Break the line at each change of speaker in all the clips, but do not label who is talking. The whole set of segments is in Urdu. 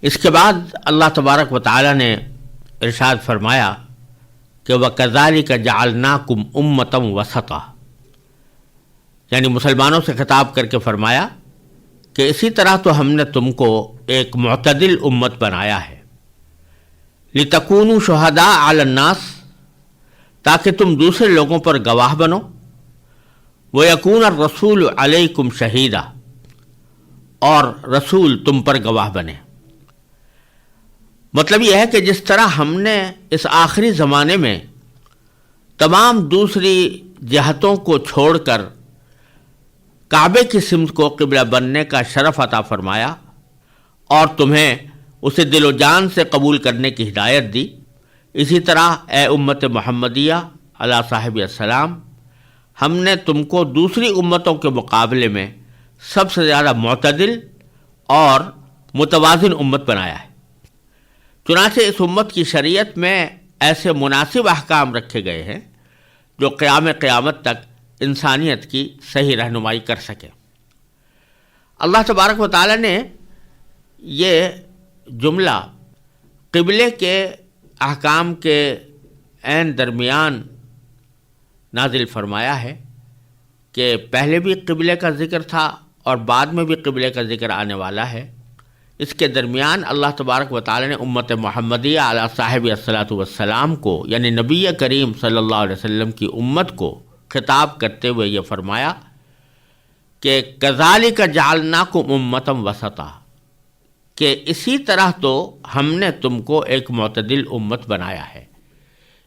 اس کے بعد اللہ تبارک و تعالی نے ارشاد فرمایا کہ وَكَذَلِكَ جَعَلْنَاكُمْ أُمَّةً وَسَطًا، یعنی مسلمانوں سے خطاب کر کے فرمایا کہ اسی طرح تو ہم نے تم کو ایک معتدل امت بنایا ہے، لِتَكُونُوا شُهَدَاءَ عَلَى النَّاسِ، تاکہ تم دوسرے لوگوں پر گواہ بنو، وَيَكُونَ الرَّسُولُ عَلَيْكُمْ شَهِيدًا، اور رسول تم پر گواہ بنے۔ مطلب یہ ہے کہ جس طرح ہم نے اس آخری زمانے میں تمام دوسری جہتوں کو چھوڑ کر کعبے کی سمت کو قبلہ بننے کا شرف عطا فرمایا اور تمہیں اسے دل و جان سے قبول کرنے کی ہدایت دی، اسی طرح اے امت محمدیہ علی صاحب السلام، ہم نے تم کو دوسری امتوں کے مقابلے میں سب سے زیادہ معتدل اور متوازن امت بنایا ہے۔ چنانچہ اس امت کی شریعت میں ایسے مناسب احکام رکھے گئے ہیں جو قیامت تک انسانیت کی صحیح رہنمائی کر سکے۔ اللہ تبارک و تعالی نے یہ جملہ قبلے کے احکام کے عین درمیان نازل فرمایا ہے کہ پہلے بھی قبلے کا ذکر تھا اور بعد میں بھی قبلے کا ذکر آنے والا ہے۔ اس کے درمیان اللہ تبارک و تعالی نے امت محمدیہ علی صاحب الصلاۃ والسلام کو، یعنی نبی کریم صلی اللہ علیہ وسلم کی امت کو خطاب کرتے ہوئے یہ فرمایا کہ کذالک جعلناکم امۃ وسطا، کہ اسی طرح تو ہم نے تم کو ایک معتدل امت بنایا ہے۔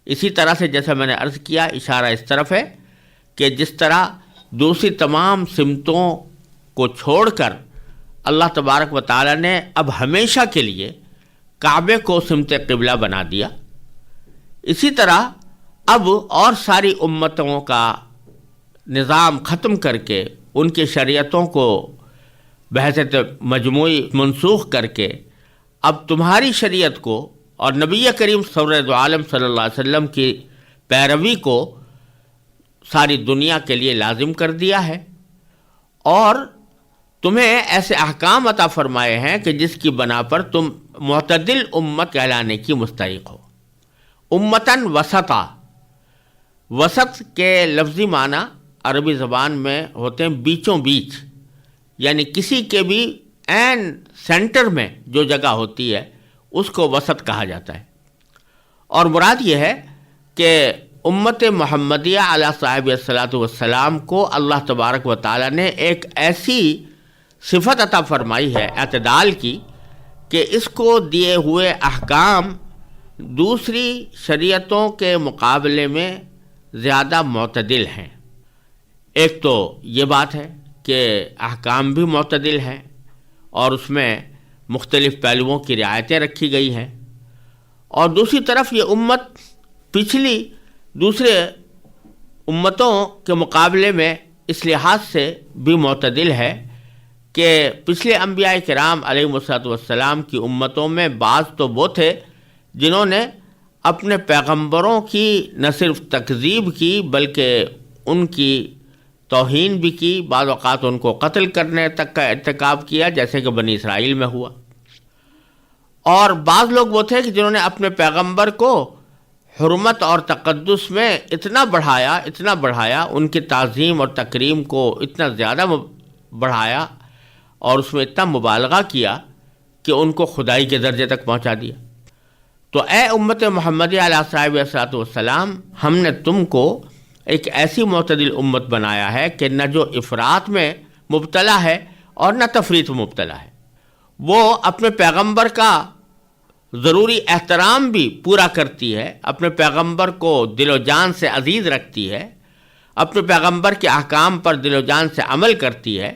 اسی طرح سے جیسا میں نے عرض کیا، اشارہ اس طرف ہے کہ جس طرح دوسری تمام سمتوں کو چھوڑ کر اللہ تبارک و تعالی نے اب ہمیشہ کے لیے کعبے کو سمت قبلہ بنا دیا، اسی طرح اب اور ساری امتوں کا نظام ختم کر کے ان کی شریعتوں کو بحیثیت مجموعی منسوخ کر کے اب تمہاری شریعت کو اور نبی کریم سرور عالم صلی اللہ علیہ وسلم کی پیروی کو ساری دنیا کے لیے لازم کر دیا ہے، اور تمہیں ایسے احکام عطا فرمائے ہیں کہ جس کی بنا پر تم معتدل امت کہلانے کی مستحق ہو۔ امتاً وسطا، وسط کے لفظی معنی عربی زبان میں ہوتے ہیں بیچوں بیچ، یعنی کسی کے بھی عین سینٹر میں جو جگہ ہوتی ہے اس کو وسط کہا جاتا ہے۔ اور مراد یہ ہے کہ امت محمدیہ علی صاحب الصلاۃ والسلام کو اللہ تبارک و تعالی نے ایک ایسی صفت عطا فرمائی ہے اعتدال کی کہ اس کو دیے ہوئے احکام دوسری شریعتوں کے مقابلے میں زیادہ معتدل ہیں۔ ایک تو یہ بات ہے کہ احکام بھی معتدل ہیں اور اس میں مختلف پہلوؤں کی رعایتیں رکھی گئی ہیں، اور دوسری طرف یہ امت پچھلی دوسرے امتوں کے مقابلے میں اس لحاظ سے بھی معتدل ہے کہ پچھلے انبیاء کرام علیہم السلام کی امتوں میں بعض تو وہ تھے جنہوں نے اپنے پیغمبروں کی نہ صرف تکذیب کی بلکہ ان کی توہین بھی کی، بعض اوقات ان کو قتل کرنے تک کا ارتکاب کیا، جیسے کہ بنی اسرائیل میں ہوا۔ اور بعض لوگ وہ تھے کہ جنہوں نے اپنے پیغمبر کو حرمت اور تقدس میں اتنا بڑھایا، ان کی تعظیم اور تکریم کو اتنا زیادہ بڑھایا اور اس میں اتنا مبالغہ کیا کہ ان کو خدائی کے درجے تک پہنچا دیا۔ تو اے امت محمدیہ علیہ صاحب الصلاۃ والسلام، ہم نے تم کو ایک ایسی معتدل امت بنایا ہے کہ نہ جو افراط میں مبتلا ہے اور نہ تفریط میں مبتلا ہے، وہ اپنے پیغمبر کا ضروری احترام بھی پورا کرتی ہے، اپنے پیغمبر کو دل و جان سے عزیز رکھتی ہے، اپنے پیغمبر کے احکام پر دل و جان سے عمل کرتی ہے،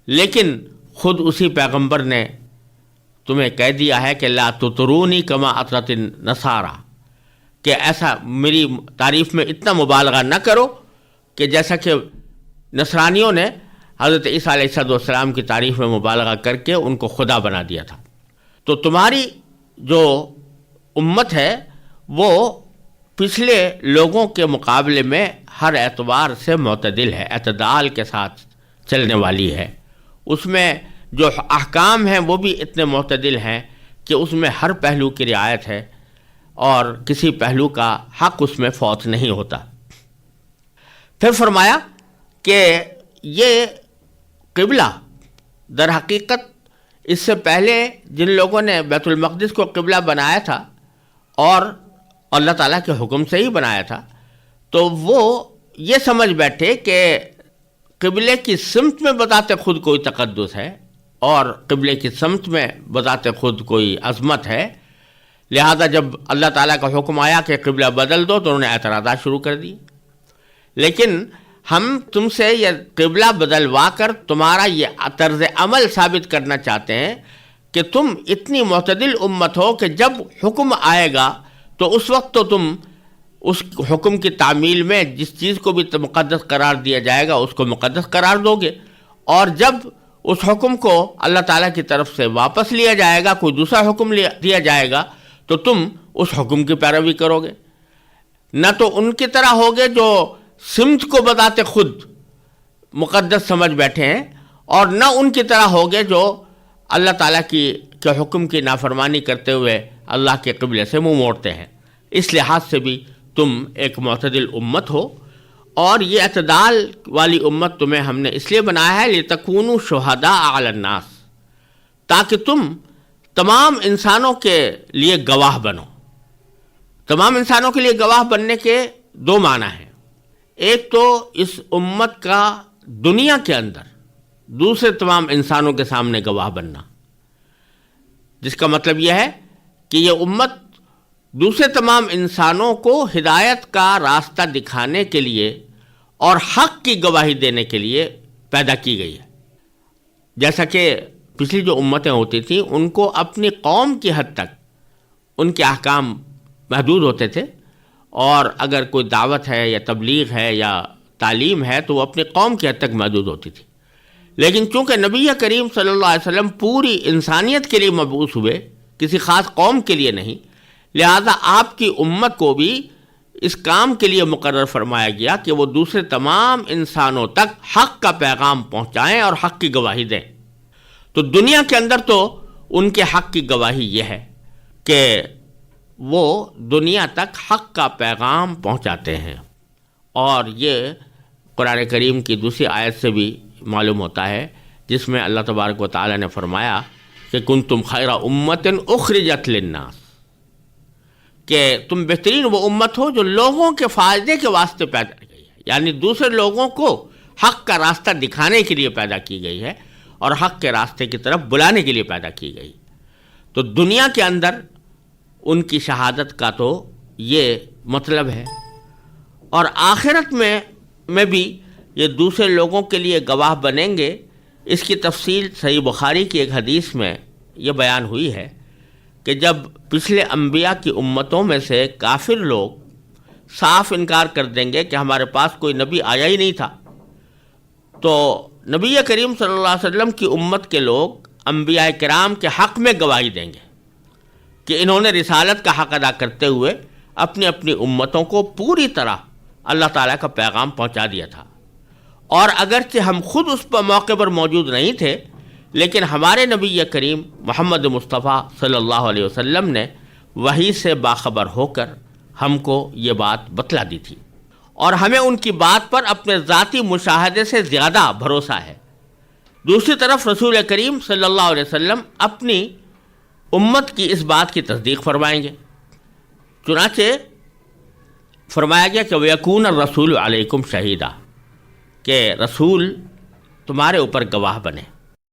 لیکن خود اسی پیغمبر نے تمہیں کہہ دیا ہے کہ لا تطرونی کما اطرت النصارى، کہ ایسا میری تعریف میں اتنا مبالغہ نہ کرو کہ جیسا کہ نصرانیوں نے حضرت عیسیٰ علیہ السلام کی تعریف میں مبالغہ کر کے ان کو خدا بنا دیا تھا۔ تو تمہاری جو امت ہے وہ پچھلے لوگوں کے مقابلے میں ہر اعتبار سے معتدل ہے، اعتدال کے ساتھ چلنے والی ہے۔ اس میں جو احکام ہیں وہ بھی اتنے معتدل ہیں کہ اس میں ہر پہلو کی رعایت ہے اور کسی پہلو کا حق اس میں فوت نہیں ہوتا۔ پھر فرمایا کہ یہ قبلہ در حقیقت اس سے پہلے جن لوگوں نے بیت المقدس کو قبلہ بنایا تھا اور اللہ تعالیٰ کے حکم سے ہی بنایا تھا، تو وہ یہ سمجھ بیٹھے کہ قبلے کی سمت میں بذات خود کوئی تقدس ہے اور قبلے کی سمت میں بذات خود کوئی عظمت ہے، لہذا جب اللہ تعالیٰ کا حکم آیا کہ قبلہ بدل دو تو انہوں نے اعتراضات شروع کر دی۔ لیکن ہم تم سے یہ قبلہ بدلوا کر تمہارا یہ طرز عمل ثابت کرنا چاہتے ہیں کہ تم اتنی معتدل امت ہو کہ جب حکم آئے گا تو اس وقت تو تم اس حکم کی تعمیل میں جس چیز کو بھی مقدس قرار دیا جائے گا اس کو مقدس قرار دو گے، اور جب اس حکم کو اللہ تعالیٰ کی طرف سے واپس لیا جائے گا، کوئی دوسرا حکم دیا جائے گا تو تم اس حکم کی پیروی کرو گے۔ نہ تو ان کی طرح ہوگے جو سمت کو بذات خود مقدس سمجھ بیٹھے ہیں، اور نہ ان کی طرح ہوگے جو اللہ تعالیٰ کے حکم کی نافرمانی کرتے ہوئے اللہ کے قبلے سے منہ موڑتے ہیں۔ اس لحاظ سے بھی تم ایک معتدل امت ہو، اور یہ اعتدال والی امت تمہیں ہم نے اس لیے بنایا ہے لِتَكُونُوا شُهَدَاءَ عَلَى النَّاسِ، تاکہ تم تمام انسانوں کے لیے گواہ بنو۔ تمام انسانوں کے لیے گواہ بننے کے دو معنی ہیں، ایک تو اس امت کا دنیا کے اندر دوسرے تمام انسانوں کے سامنے گواہ بننا، جس کا مطلب یہ ہے کہ یہ امت دوسرے تمام انسانوں کو ہدایت کا راستہ دکھانے کے لیے اور حق کی گواہی دینے کے لیے پیدا کی گئی ہے۔ جیسا کہ پچھلی جو امتیں ہوتی تھیں ان کو اپنی قوم کی حد تک ان کے احکام محدود ہوتے تھے، اور اگر کوئی دعوت ہے یا تبلیغ ہے یا تعلیم ہے تو وہ اپنی قوم کی حد تک محدود ہوتی تھی۔ لیکن چونکہ نبی کریم صلی اللہ علیہ وسلم پوری انسانیت کے لیے مبعوث ہوئے، کسی خاص قوم کے لیے نہیں، لہذا آپ کی امت کو بھی اس کام کے لیے مقرر فرمایا گیا کہ وہ دوسرے تمام انسانوں تک حق کا پیغام پہنچائیں اور حق کی گواہی دیں۔ تو دنیا کے اندر تو ان کے حق کی گواہی یہ ہے کہ وہ دنیا تک حق کا پیغام پہنچاتے ہیں، اور یہ قرآن کریم کی دوسری آیت سے بھی معلوم ہوتا ہے جس میں اللہ تبارک و تعالی نے فرمایا کہ کنتم خیر امت اخرجت للناس، کہ تم بہترین وہ امت ہو جو لوگوں کے فائدے کے واسطے پیدا کی گئی ہے، یعنی دوسرے لوگوں کو حق کا راستہ دکھانے کے لیے پیدا کی گئی ہے اور حق کے راستے کی طرف بلانے کے لیے پیدا کی گئی۔ تو دنیا کے اندر ان کی شہادت کا تو یہ مطلب ہے، اور آخرت میں بھی یہ دوسرے لوگوں کے لیے گواہ بنیں گے۔ اس کی تفصیل صحیح بخاری کی ایک حدیث میں یہ بیان ہوئی ہے کہ جب پچھلے انبیاء کی امتوں میں سے کافر لوگ صاف انکار کر دیں گے کہ ہمارے پاس کوئی نبی آیا ہی نہیں تھا، تو نبی کریم صلی اللہ علیہ وسلم کی امت کے لوگ انبیاء کرام کے حق میں گواہی دیں گے کہ انہوں نے رسالت کا حق ادا کرتے ہوئے اپنی اپنی امتوں کو پوری طرح اللہ تعالیٰ کا پیغام پہنچا دیا تھا، اور اگرچہ ہم خود اس پر موقع پر موجود نہیں تھے لیکن ہمارے نبی کریم محمد مصطفیٰ صلی اللہ علیہ وسلم نے وحی سے باخبر ہو کر ہم کو یہ بات بتلا دی تھی، اور ہمیں ان کی بات پر اپنے ذاتی مشاہدے سے زیادہ بھروسہ ہے۔ دوسری طرف رسول کریم صلی اللہ علیہ وسلم اپنی امت کی اس بات کی تصدیق فرمائیں گے، چنانچہ فرمایا گیا کہ وَيَكُونَ الرَّسُولُ عَلَيْكُمْ شَهِيدًا، کہ رسول تمہارے اوپر گواہ بنے۔